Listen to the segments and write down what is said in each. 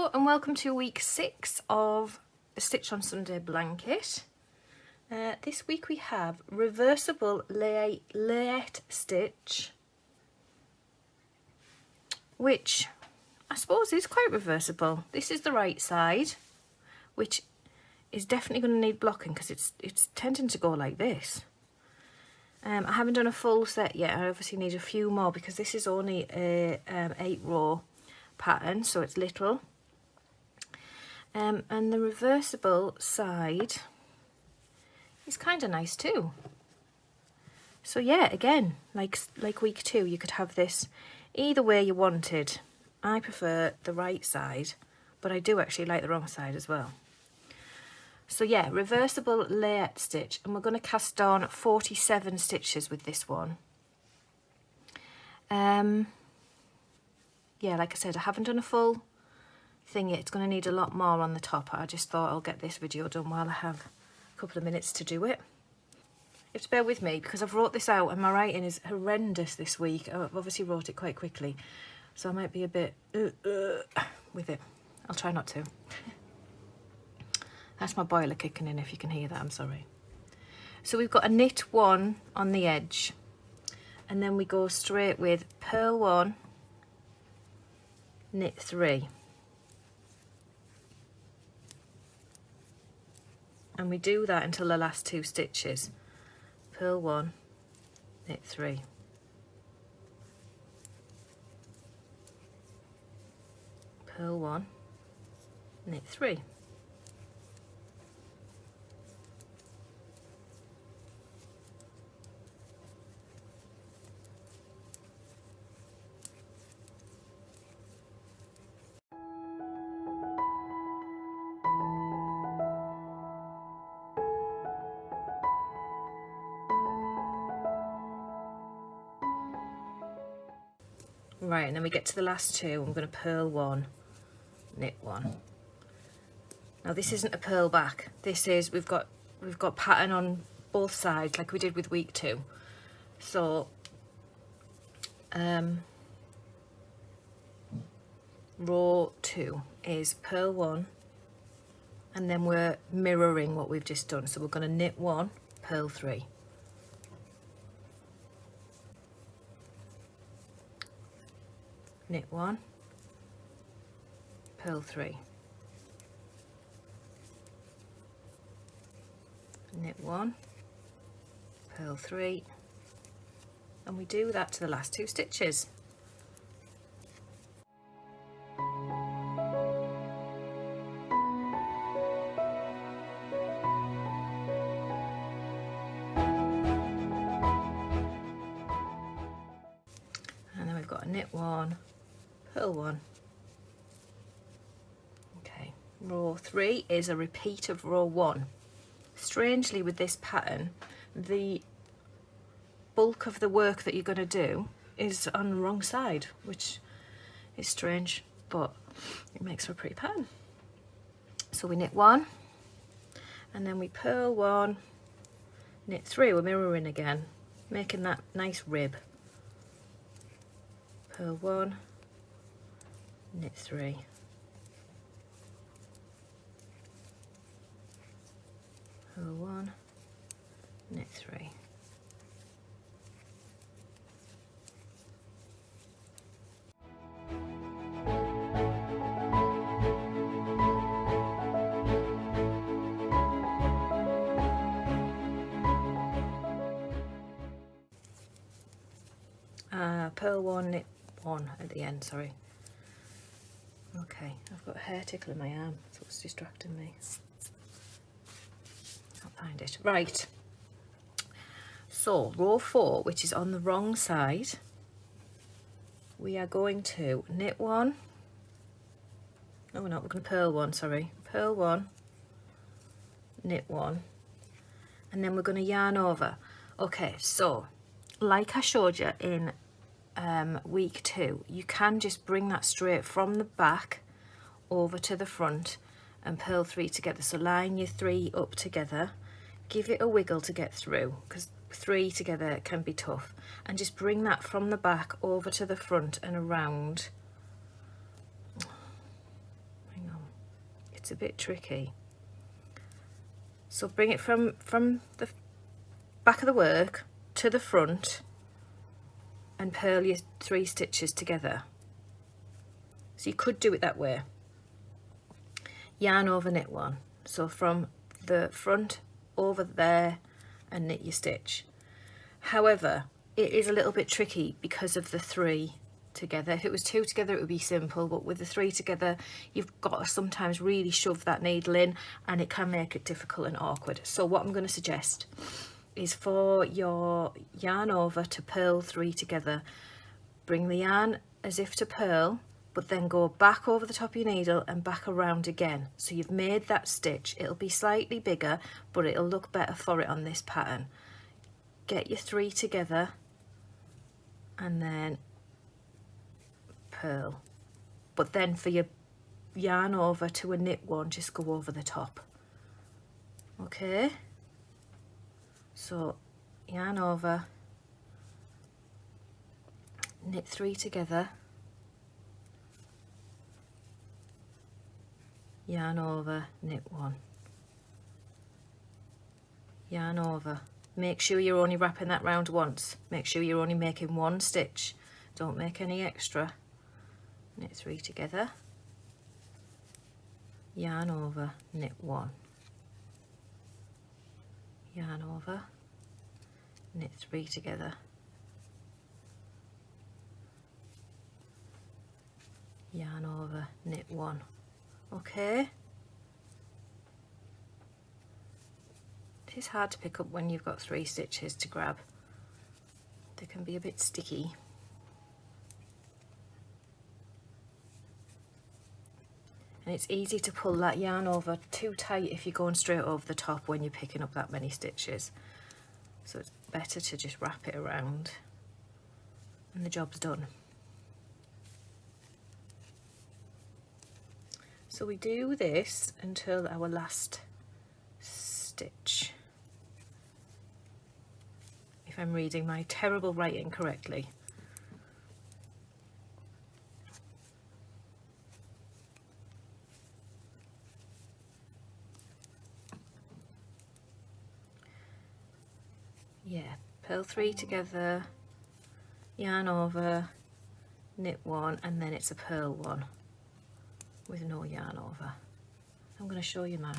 Hello and welcome to week 6 of the Stitch on Sunday blanket. This week we have Reversible Layette Stitch, which I suppose is quite reversible. This is the right side, which is definitely going to need blocking because it's tending to go like this. I haven't done a full set yet. I obviously need a few more because this is only a 8-row pattern, so it's little. And the reversible side is kind of nice too. So yeah, again, like week 2, you could have this either way you wanted. I prefer the right side, but I do actually like the wrong side as well. So yeah, reversible layette stitch, and we're going to cast on 47 stitches with this one. Yeah, like I said, I haven't done a full thing yet. It's going to need a lot more on the top. I just thought I'll get this video done while I have a couple of minutes to do it. You have to bear with me because I've wrote this out and my writing is horrendous this week. I've obviously wrote it quite quickly, so I might be a bit with it. I'll try not to. That's my boiler kicking in, if you can hear that, I'm sorry. So we've got a knit 1 on the edge, and then we go straight with purl 1, knit 3. And we do that until the last 2 stitches. Purl 1, knit 3. Purl 1, knit 3. Right, and then we get to the last 2. I'm going to purl 1, knit 1. Now this isn't a purl back. This is we've got pattern on both sides like we did with week 2. So row 2 is purl 1, and then we're mirroring what we've just done. So we're going to knit 1, purl 3. Knit 1, purl 3, knit 1, purl 3, and we do that to the last 2 stitches. And then we've got a knit 1, purl 1. Okay, row 3 is a repeat of row 1. Strangely, with this pattern, the bulk of the work that you're going to do is on the wrong side, which is strange, but it makes for a pretty pattern. So we knit 1, and then we purl 1, knit 3. We're mirroring again, making that nice rib. Purl 1, knit 3. Purl 1, knit 3. Purl 1, knit 1 at the end, sorry. Okay, I've got a hair tickle in my arm, so it's distracting me. Can't find it. Right. So row 4, which is on the wrong side, we are going to knit 1. No, we're not. We're going to purl 1, sorry. Purl 1, knit 1, and then we're going to yarn over. Okay, so like I showed you in week 2, you can just bring that straight from the back over to the front and purl 3 together. So line your 3 up together, give it a wiggle to get through because 3 together can be tough, and just bring that from the back over to the front and around. a bit tricky. So bring it from the back of the work to the front and purl your 3 stitches together. So you could do it that way. Yarn over, knit 1. So from the front over there and knit your stitch. However, it is a little bit tricky because of the 3 together. If it was 2 together it would be simple, but with the 3 together you've got to sometimes really shove that needle in and it can make it difficult and awkward. So what I'm going to suggest is for your yarn over to purl 3 together, bring the yarn as if to purl, but then go back over the top of your needle and back around again. So you've made that stitch. It'll be slightly bigger, but it'll look better for it on this pattern. Get your 3 together and then purl, but then for your yarn over to a knit 1, just go over the top. Okay, so yarn over, knit 3 together, yarn over, knit 1, yarn over. Make sure you're only wrapping that round once. Make sure you're only making 1 stitch. Don't make any extra. Knit 3 together, yarn over, knit 1, yarn over, knit 3 together, yarn over, knit 1. Okay, it is hard to pick up when you've got 3 stitches to grab. They can be a bit sticky. And it's easy to pull that yarn over too tight if you're going straight over the top when you're picking up that many stitches. So it's better to just wrap it around and the job's done. So we do this until our last stitch, if I'm reading my terrible writing correctly. Yeah, purl 3 together, yarn over, knit 1, and then it's a purl 1 with no yarn over. I'm going to show you now.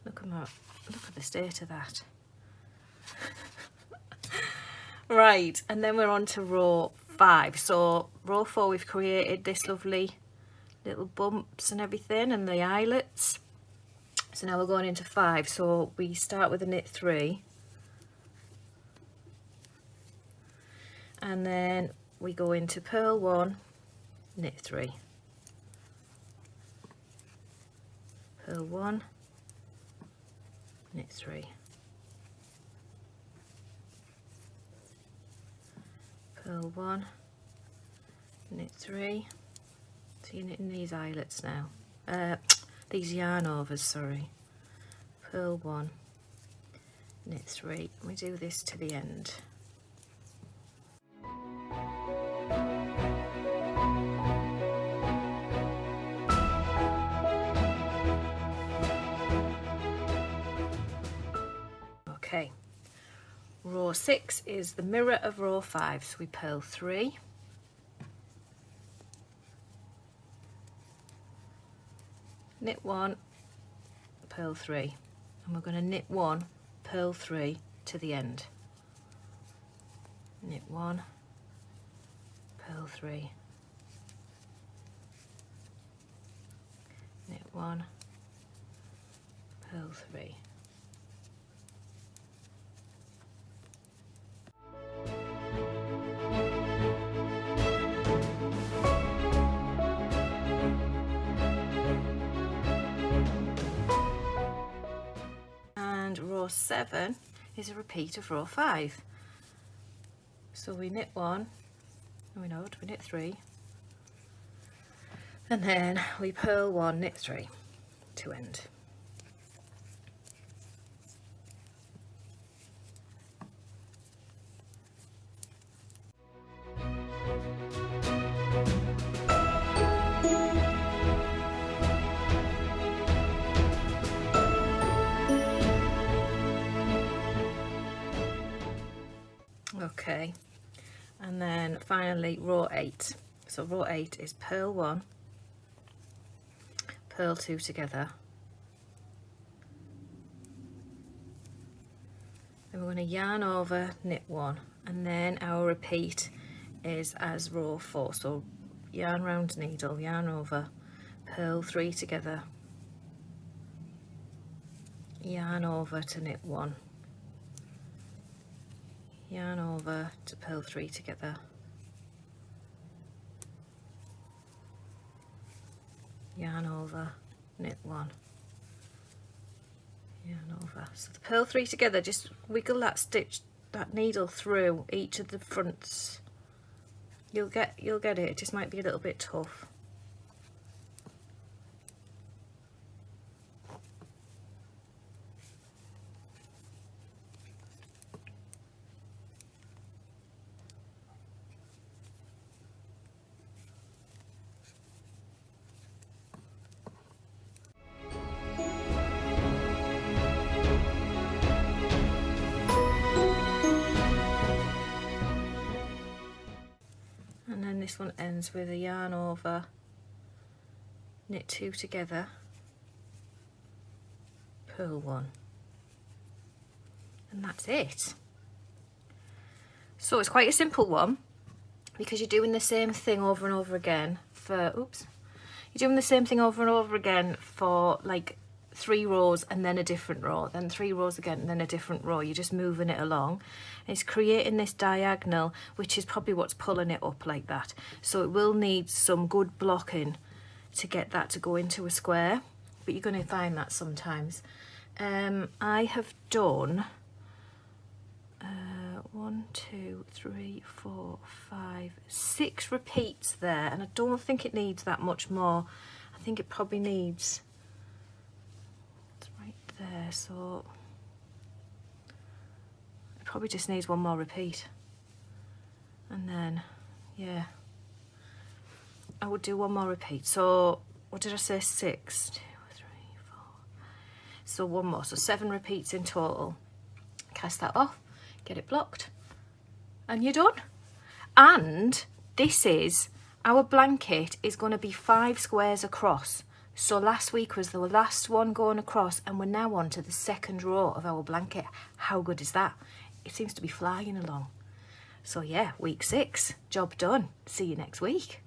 Look at the state of that. Right, and then we're on to row 5. So row 4 we've created this lovely little bumps and everything and the eyelets. So now we're going into 5. So we start with a knit 3. And then we go into purl 1, knit 3, purl 1, knit 3, purl 1, knit 3. So you're knitting these eyelets now, these yarn overs, sorry. Purl 1, knit 3. We do this to the end. Okay, row 6 is the mirror of row 5, so we purl 3, knit 1, purl 3, and we're going to knit 1, purl 3 to the end. Knit 1, purl 3, knit 1, purl 3. Row 7 is a repeat of row 5. So we knit 1, we knit 3, and then we purl 1, knit 3 to end. Okay, and then finally row 8. So row 8 is purl 1, purl 2 together, then we're going to yarn over, knit 1, and then our repeat is as row 4. So yarn round needle, yarn over, purl 3 together, yarn over to knit 1, yarn over to purl 3 together, yarn over, knit 1, yarn over. So the purl 3 together, just wiggle that stitch, that needle through each of the fronts. You'll get it. It just might be a little bit tough. This one ends with a yarn over, knit 2 together, purl 1, and that's it. So it's quite a simple one because you're doing the same thing over and over again for, oops, you're doing the same thing over and over again for like 3 rows and then a different row, then 3 rows again and then a different row. You're just moving it along. It's creating this diagonal, which is probably what's pulling it up like that. So it will need some good blocking to get that to go into a square, but you're going to find that sometimes. I have done 1, 2, 3, 4, 5, 6 repeats there, and I don't think it needs that much more. I think it probably needs, it's right there, so it probably just needs 1 more repeat, and then yeah, I would do 1 more repeat. So what did I say, 6, 2, 3, 4, so 1 more, so 7 repeats in total. Cast that off, get it blocked, and you're done. And this is, our blanket is going to be 5 squares across. So last week was the last one going across, and we're now on to the 2nd row of our blanket. How good is that? It seems to be flying along. So yeah, week 6, job done. See you next week.